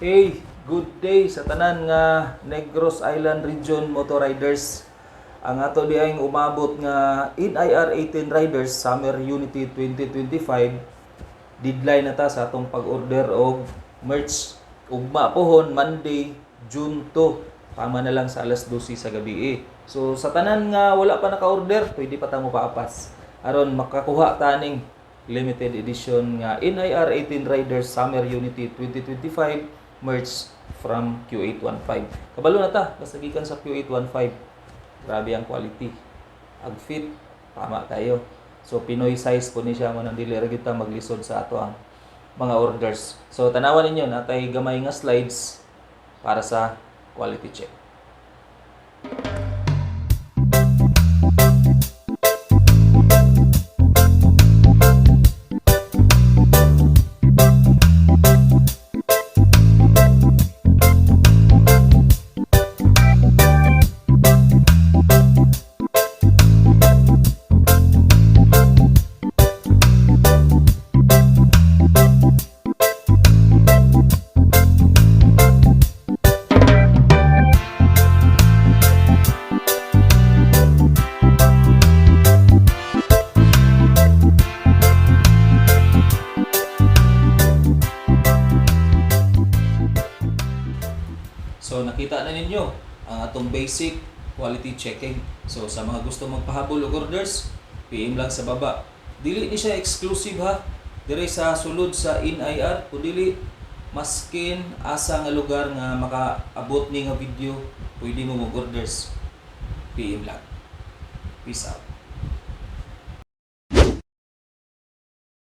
Hey, good day sa tanan nga Negros Island Region Motor Riders. Ang ato diayng umabot nga NIR 18 Riders Summer Unity 2025. Deadline na ta sa atong pag-order og merch. Ugma pohon Monday, June 2. Tama na lang sa alas 12 sa gabi. So sa tanan nga wala pa naka-order, pwede pa ta mo paapas. Aron makakuha taning limited edition nga NIR 18 Riders Summer Unity 2025 merch from Q815. Kabalo na ta, basta gikan sa Q815. Grabe ang quality. Ang fit, tama kayo. So Pinoy size po ni siya mo nang dili ra kita maglisod sa ato ang mga orders. So tanawan ninyo natay gamay nga slides para sa quality check. So nakita na ninyo ang atong basic quality checking. So sa mga gusto magpahabol og orders, PM lang sa baba. Dili ni siya exclusive ha. Dire sa sulod sa NIR, kundi maskin asa nga lugar nga makaabot ni nga video, pwede mo mag-orders. PM lang. Peace out.